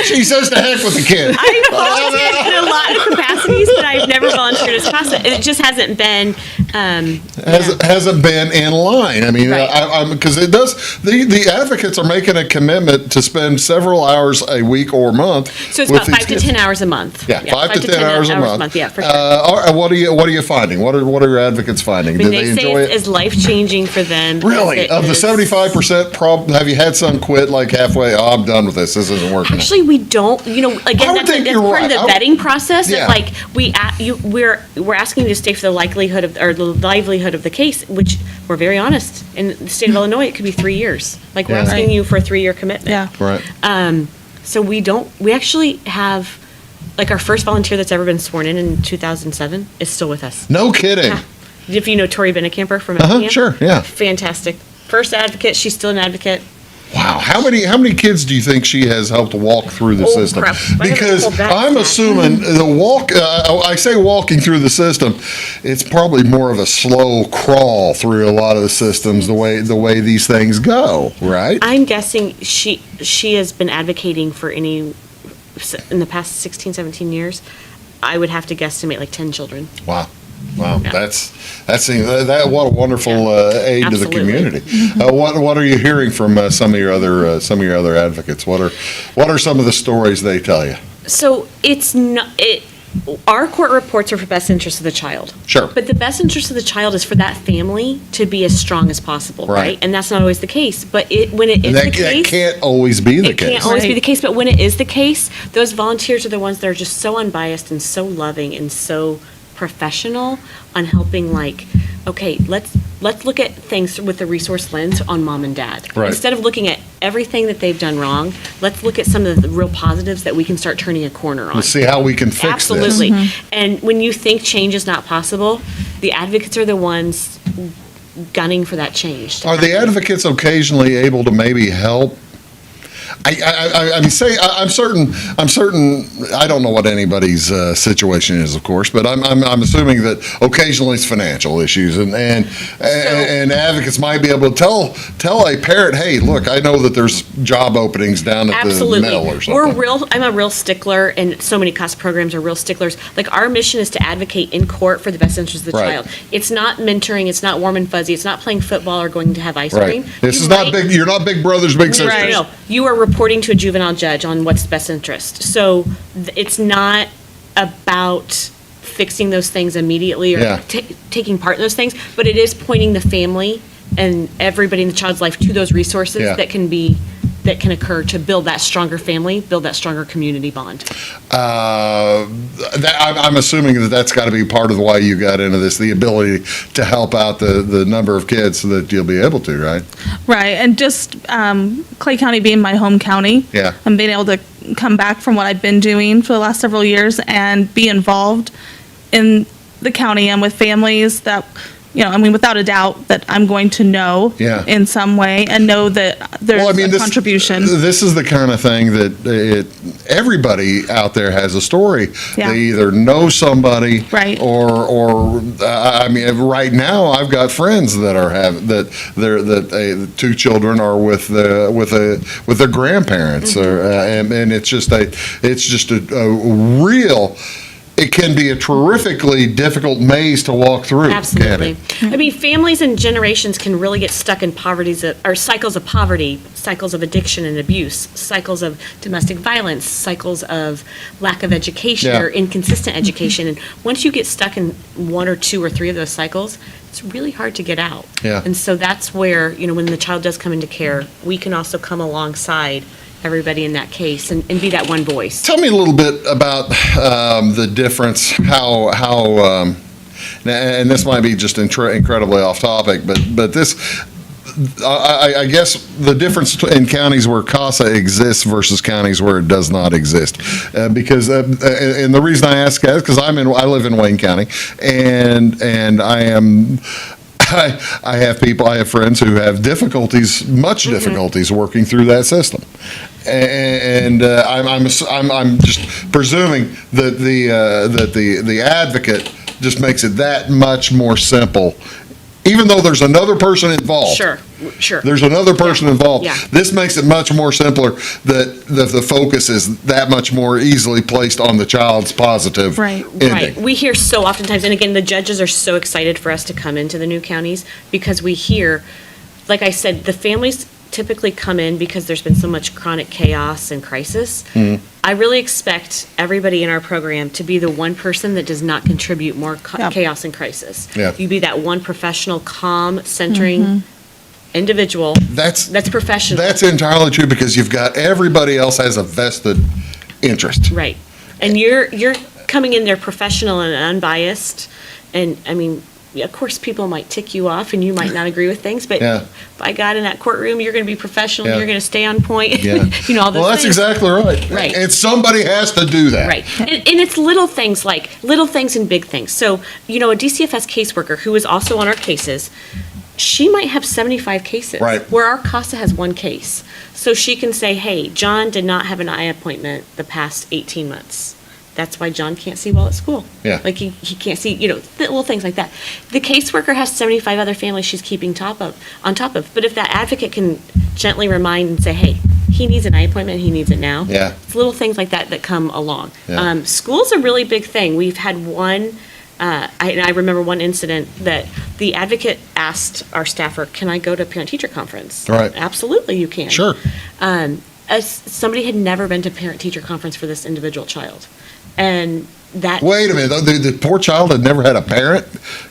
She says to heck with the kid. I've volunteered in a lot of capacities, but I've never volunteered as CASA. It just hasn't been. Hasn't been in line. I mean, Right. because it does. The advocates are making a commitment to spend several hours a week or month. So it's with about these 5 to kids. 10 hours a month. Yeah, 5 to 10 hours a month. Yeah, for sure. What are you finding? What are your advocates finding? I mean, Do they they say enjoy it? it's life-changing for them. Really? because Of the is- 75% have you had some quit like halfway? Oh, I'm done with this. This isn't working. Actually, we don't. You know, I again, would that's think part you're of right. the vetting process. Yeah. Of like we're asking you to stay for the livelihood of the case, which we're very honest. In the state of Illinois, it could be 3 years. Like we're Yeah. asking you for a 3-year commitment. Yeah. Right. So we actually have, like, our first volunteer that's ever been sworn in 2007 is still with us. No kidding. Yeah. If you know Tori Benecamper from Uh-huh, Effingham. sure, yeah. Fantastic. First advocate, she's still an advocate. Wow, how many kids do you think she has helped walk through the Oh, system? crap. I haven't Because pulled that I'm back. assuming the walk. I say walking through the system. It's probably more of a slow crawl through a lot of the systems. The way these things go, right? I'm guessing she has been advocating for in the past 16, 17 years. I would have to guesstimate like 10 children. Wow. Yeah. That's what a wonderful aid to the Absolutely. community. What are you hearing from some of your other advocates? What are some of the stories they tell you? So it's not our court reports are for best interest of the child. Sure. But the best interest of the child is for that family to be as strong as possible, Right. right? And that's not always the case. But when it is That, the case, that can't always be the it case. can't always be Right. the case. But when it is the case, those volunteers are the ones that are just so unbiased and so loving and so professional on helping. Like, okay, let's look at things with the resource lens on mom and dad. Right. Instead of looking at everything that they've done wrong, let's look at some of the real positives that we can start turning a corner on. Let's see how we can fix this. Absolutely. And when you think change is not possible, the advocates are the ones gunning for that change. Are the advocates occasionally able to maybe help? I'm certain. I don't know what anybody's situation is, of course, but I'm assuming that occasionally it's financial issues, and advocates might be able to tell a parent, hey, look, I know that there's job openings down at the mill or something. I'm a real stickler, and so many CASA programs are real sticklers. Like, our mission is to advocate in court for the best interest of the Right. child. It's not mentoring, it's not warm and fuzzy, it's not playing football or going to have ice cream. Right. This is not big. You're not big brothers, big sisters. No, no, no. You are reporting to a juvenile judge on what's best interest. So it's not about fixing those things immediately or Yeah. taking part in those things, but it is pointing the family and everybody in the child's life to those resources Yeah. that can occur to build that stronger family, build that stronger community bond. I'm assuming that's got to be part of why you got into this, the ability to help out the number of kids so that you'll be able to, right? Right, and just Clay County being my home county. Yeah. And being able to come back from what I've been doing for the last several years and be involved in the county and with families that, without a doubt that I'm going to know Yeah. in some way and know that there's a contribution. This is the kind of thing that everybody out there has a story. Yeah. They either know somebody, Right. or right now I've got friends that are two children are with their grandparents, Mm-hmm. and it's just a real. It can be a terrifically difficult maze to walk through. Absolutely. Can't I mean, families and generations can really get stuck in cycles of poverty, cycles of addiction and abuse, cycles of domestic violence, cycles of lack of education Yeah. or inconsistent education. And once you get stuck in one or two or three of those cycles, it's really hard to get out. Yeah. And so that's where, when the child does come into care, we can also come alongside everybody in that case and be that one voice. Tell me a little bit about the difference, how and this might be just incredibly off topic, but this, I guess the difference in counties where CASA exists versus counties where it does not exist. Because, and the reason I ask that is because I live in Wayne County, and I have friends who have much difficulties working through that system, and I'm just presuming that the advocate just makes it that much more simple, even though there's another person involved. Sure. There's another person involved. Yeah. This makes it much more simpler that the focus is that much more easily placed on the child's positive Right. ending. Right. We hear so oftentimes, and again, the judges are so excited for us to come into the new counties because we hear, like I said, the families typically come in because there's been so much chronic chaos and crisis. I really expect everybody in our program to be the one person that does not contribute more chaos and crisis. Yeah. You be that one professional, calm, centering individual. That's professional. That's entirely true, because you've got everybody else has a vested interest. Right. And you're coming in there professional and unbiased. And I mean, of course, people might tick you off and you might not agree with things, but Yeah. by God, in that courtroom, you're going to be professional. Yeah. You're going to stay on point. Yeah. All those Well, that's things. exactly right. Right. And somebody has to do that. Right. And it's little things and big things. So, a DCFS caseworker who is also on our cases, she might have 75 cases. Right. Where our CASA has one case. So she can say, hey, John did not have an eye appointment the past 18 months. That's why John can't see well at school. Yeah. Like he can't see, little things like that. The caseworker has 75 other families she's keeping on top of. But if that advocate can gently remind and say, hey, he needs an eye appointment, he needs it now. Yeah. It's little things like that come along. Yeah. School's a really big thing. We've had one, I remember one incident that the advocate asked our staffer, can I go to parent-teacher conference? Right. Absolutely, you can. Sure. somebody had never been to parent-teacher conference for this individual child. And that. Wait a minute, the poor child had never had a parent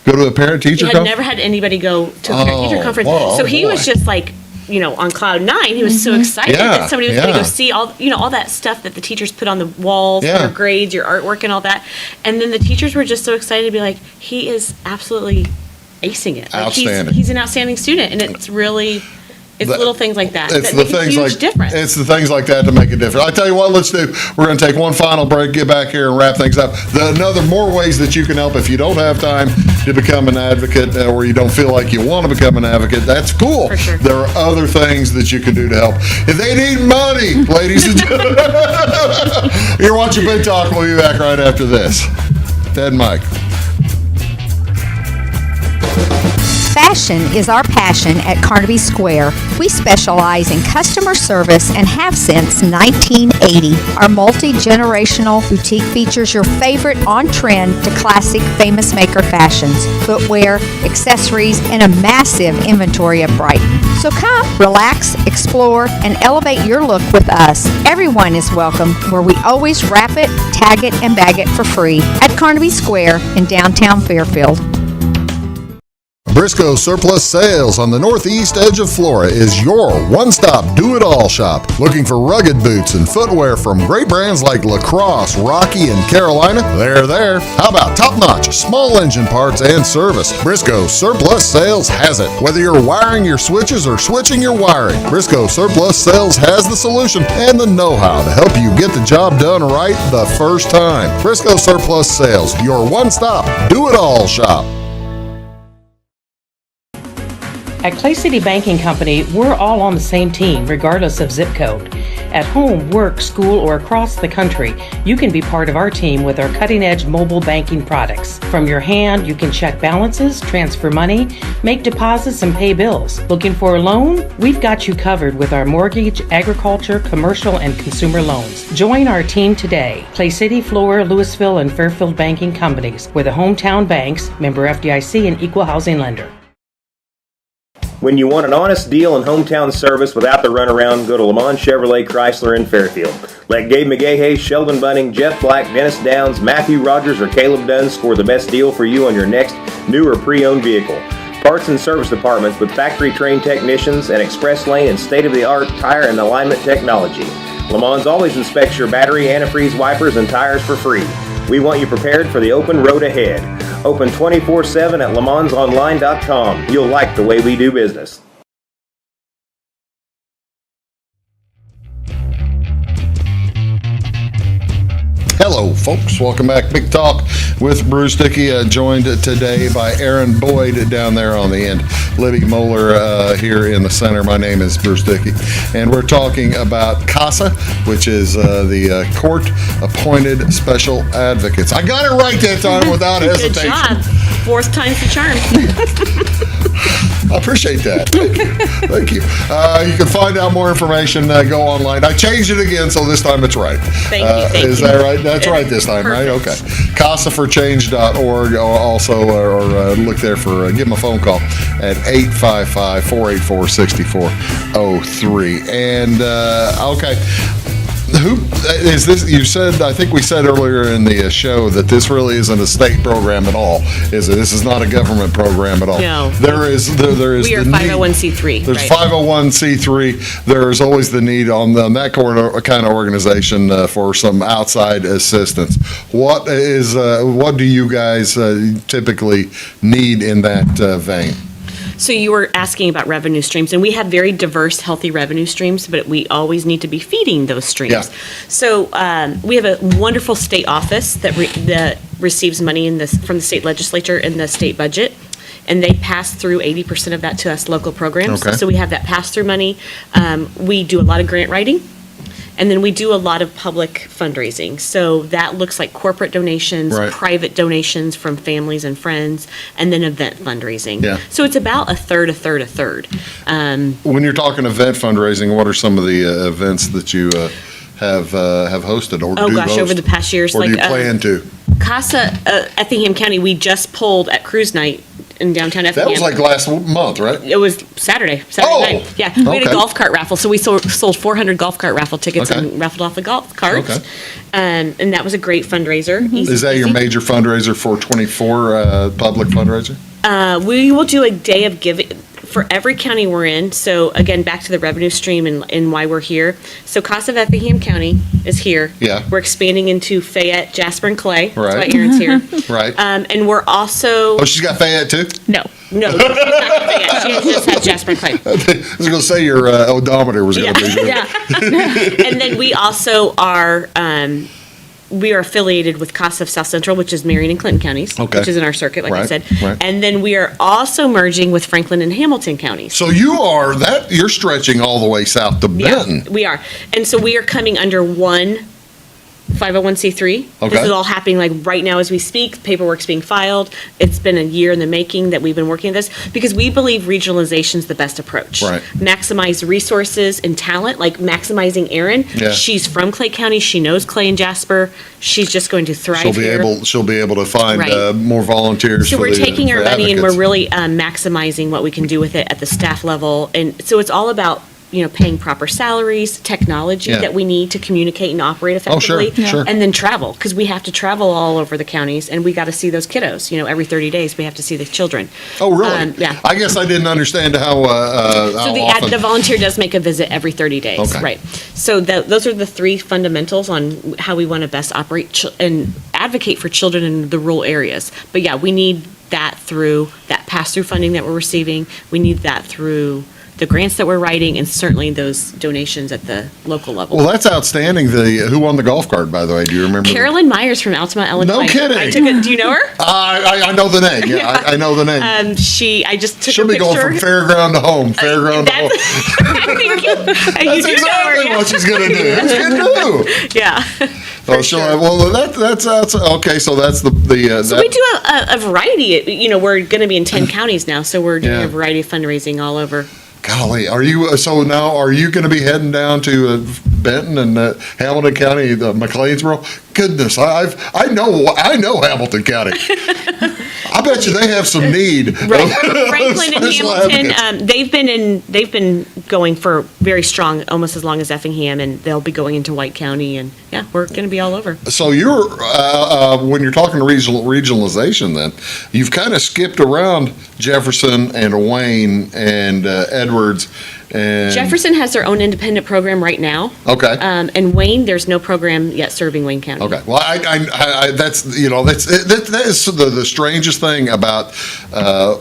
go to a parent-teacher He conference? had never had anybody go to a parent-teacher conference. whoa, So he was boy. just like, on cloud nine. He was so excited Yeah, that somebody was going to yeah. go see all that stuff that the teachers put on the walls, Yeah. your grades, your artwork, and all that. And then the teachers were just so excited to be like, he is absolutely acing it. Like Outstanding. He's an outstanding student, and it's really. It's That- little things like that It's that the make a things huge like difference. It's the things like that to make a difference. I tell you what, let's do. We're going to take one final break, get back here, and wrap things up. More ways that you can help if you don't have time to become an advocate, or you don't feel like you want to become an advocate. That's cool. For sure. There are other things that you can do to help. If they need money, ladies and gentlemen, you're watching Big Talk. We'll be back right after this. Ted and Mike. Fashion is our passion at Carnaby Square. We specialize in customer service and have since 1980. Our multi-generational boutique features your favorite on-trend to classic famous maker fashions, footwear, accessories, and a massive inventory of Brighton. So come, relax, explore, and elevate your look with us. Everyone is welcome, where we always wrap it, tag it, and bag it for free at Carnaby Square in downtown Fairfield. Briscoe Surplus Sales on the northeast edge of Flora is your one-stop do-it-all shop. Looking for rugged boots and footwear from great brands like Lacrosse, Rocky, and Carolina? They're there. How about top-notch small engine parts and service? Briscoe Surplus Sales has it. Whether you're wiring your switches or switching your wiring, Briscoe Surplus Sales has the solution and the know-how to help you get the job done right the first time. Briscoe Surplus Sales, your one-stop do-it-all shop. At Clay City Banking Company, we're all on the same team, regardless of zip code. At home, work, school, or across the country, you can be part of our team with our cutting-edge mobile banking products. From your hand, you can check balances, transfer money, make deposits, and pay bills. Looking for a loan? We've got you covered with our mortgage, agriculture, commercial, and consumer loans. Join our team today. Clay City, Flora, Louisville, and Fairfield Banking Companies. We're the hometown banks, member FDIC, and equal housing lender. When you want an honest deal and hometown service without the runaround, go to Lamont Chevrolet Chrysler in Fairfield. Let Gabe McGahey, Sheldon Bunning, Jeff Black, Dennis Downs, Matthew Rogers, or Caleb Dunn score the best deal for you on your next new or pre-owned vehicle. Parts and service departments with factory-trained technicians and express lane and state-of-the-art tire and alignment technology. Lamont's always inspects your battery, antifreeze, wipers, and tires for free. We want you prepared for the open road ahead. Open 24/7 at LaMonsOnline.com. You'll like the way we do business. Hello, folks. Welcome back. Big Talk with Bruce Dickey, joined today by Erin Boyd down there on the end. Libby Moeller here in the center. My name is Bruce Dickey, and we're talking about CASA, which is the court-appointed special advocates. I got it right that time without hesitation. Good job. Fourth time's the charm. I appreciate that. Thank you. Thank you. You can find out more information. Go online. I changed it again, so this time it's right. Thank you. Thank is you. that right? That's right this time, right? Okay. CASAforchange.org also, or look there for, give them a phone call at 855-484-6403. And, okay. Who is this? You said, I think we said earlier in the show that this really isn't a state program at all, is it? This is not a government program at all. No. There is We are the need. 501c3. There's right? 501c3. There's always the need on that kind of organization for some outside assistance. What do you guys typically need in that vein? So you were asking about revenue streams, and we have very diverse, healthy revenue streams, but we always need to be feeding those streams. Yeah. So we have a wonderful state office that receives money from the state legislature in the state budget, and they pass through 80% of that to us local programs. Okay. So we have that pass-through money. We do a lot of grant writing. And then we do a lot of public fundraising. So that looks like corporate donations, Right. private donations from families and friends, and then event fundraising. Yeah. So it's about a third. When you're talking event fundraising, what are some of the events that you have hosted or do host? Over the past years. Or do you plan to? CASA, Effingham County, we just pulled at Cruise Night in downtown Effingham. That was like last month, right? It was Saturday Oh, night. Yeah, we had a okay. golf cart raffle, so we sold 400 golf cart raffle tickets Okay. and raffled off the golf carts. Okay. And that was a great fundraiser. Easy Is that your peasy. major fundraiser for 24, public fundraiser? We will do a day of giving for every county we're in. So again, back to the revenue stream and why we're here. So CASA of Effingham County is here. Yeah. We're expanding into Fayette, Jasper, and Clay. Right. That's why Erin's here. Right. And we're also Oh, she's got Fayette too? No. no, she's not Fayette. She just has Jasper and Clay. I was going to say your odometer was going to be good. Yeah. And then we also are, we are affiliated with CASA of South Central, which is Marion and Clinton counties, Okay. which is in our circuit, like I Right, said. right. And then we are also merging with Franklin and Hamilton counties. So you're stretching all the way south to Benton. Yeah, we are. And so we are coming under one 501c3. Okay. This is all happening like right now as we speak. Paperwork's being filed. It's been a year in the making that we've been working on this because we believe regionalization is the best approach. Right. Maximize resources and talent, like maximizing Erin. Yeah. She's from Clay County. She knows Clay and Jasper. She's just going to thrive here. She'll be able to find Right. More volunteers. So for we're taking our for money and advocates. we're really maximizing what we can do with it at the staff level. And so it's all about, paying proper salaries, technology Yeah. that we need to communicate and operate Oh, sure, effectively. sure. And then travel, because we have to travel all over the counties and we got to see those kiddos. Every 30 days we have to see the children. Oh, really? Yeah. I guess I didn't understand how So often. the volunteer does make a visit every 30 days, Okay. right? So those are the three fundamentals on how we want to best operate and advocate for children in the rural areas. But yeah, we need that through that pass-through funding that we're receiving. We need that through the grants that we're writing and certainly those donations at the local level. Well, that's outstanding. Who won the golf cart, by the way? Do you remember? Carolyn Myers from Altamont, Illinois. No kidding. I took do you know her? I know the name. Yeah, I know the name. I just took She'll a be picture. going from fairground to home. Fairground to home. I think you That's do know her, exactly yeah. what she's going to do. That's good too. Yeah. Oh, well, that's okay. So that's the So we do a variety. We're going to be in 10 counties now, so we're doing Yeah. a variety of fundraising all over. Golly, are you going to be heading down to Benton and Hamilton County, McLeansboro? Goodness, I know Hamilton County. I bet you they have some need. Right, Franklin and Special Hamilton. advocates. They've been going for very strong, almost as long as Effingham, and they'll be going into White County, and yeah, we're going to be all over. So you're when you're talking regionalization, then you've kind of skipped around Jefferson and Wayne and Edwards. And Jefferson has their own independent program right now. Okay. And Wayne, there's no program yet serving Wayne County. Okay. Well, that's that is the strangest thing about how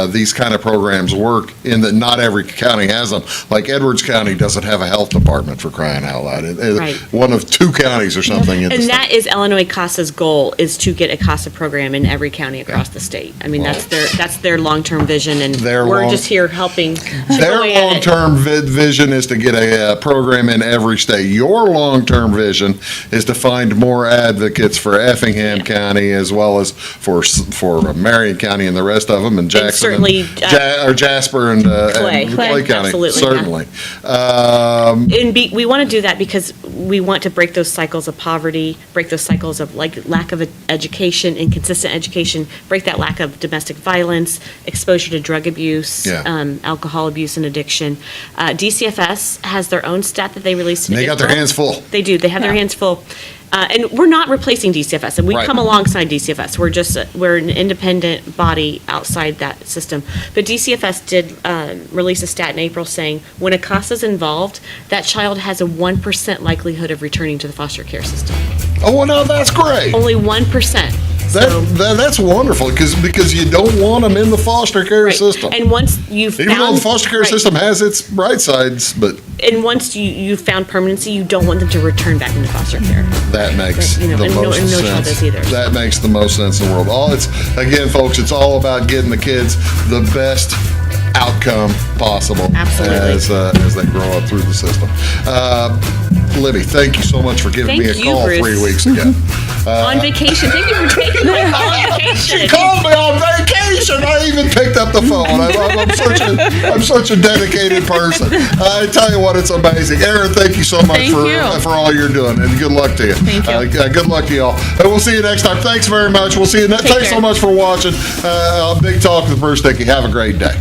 these kind of programs work. In that not every county has them. Like Edwards County doesn't have a health department, for crying out loud. Right. One of two counties or something. In the And state. that is Illinois CASA's goal, is to get a CASA program in every county across the state. I mean, that's their long-term vision, and we're just here helping. Their long-term vision is to get a program in every state. Your long-term vision is to find more advocates for Effingham County as well as for Marion County and the rest of them, and Jackson, certainly, or Jasper and Clay. Clay County. Absolutely, Certainly. We want to do that because we want to break those cycles of poverty, break those cycles of lack of education, inconsistent education, break that lack of domestic violence, exposure to drug abuse, alcohol abuse and addiction. DCFS has their own stat that they released. They got their hands full. They do. They have their hands full. And we're not replacing DCFS, and we come alongside DCFS. We're an independent body outside that system. But DCFS did release a stat in April saying when a CASA is involved, that child has a 1% likelihood of returning to the foster care system. Oh, well, no, that's great. Only 1%. That's wonderful because you don't want them in the foster care system. And once you've even though the foster care system has its bright sides, but once you've found permanency, you don't want them to return back into foster care. That makes the and most no sense. child does either. That makes the most sense in the world. Again, folks, it's all about getting the kids the best outcome possible. Absolutely. As they grow up through the system. Libby, thank you so much for giving me a call Bruce. 3 weeks ago. On vacation. Thank you for taking my call on vacation. She called me on vacation. I even picked up the phone. I'm such a dedicated person. I tell you what, it's amazing. Erin, thank you so much for all you're doing, and good luck to you. Thank you. Good luck to y'all. And we'll see you next time. Thanks very much. We'll see you next. Thanks so much for watching. Big Talk with Bruce Dickey. Have a great day.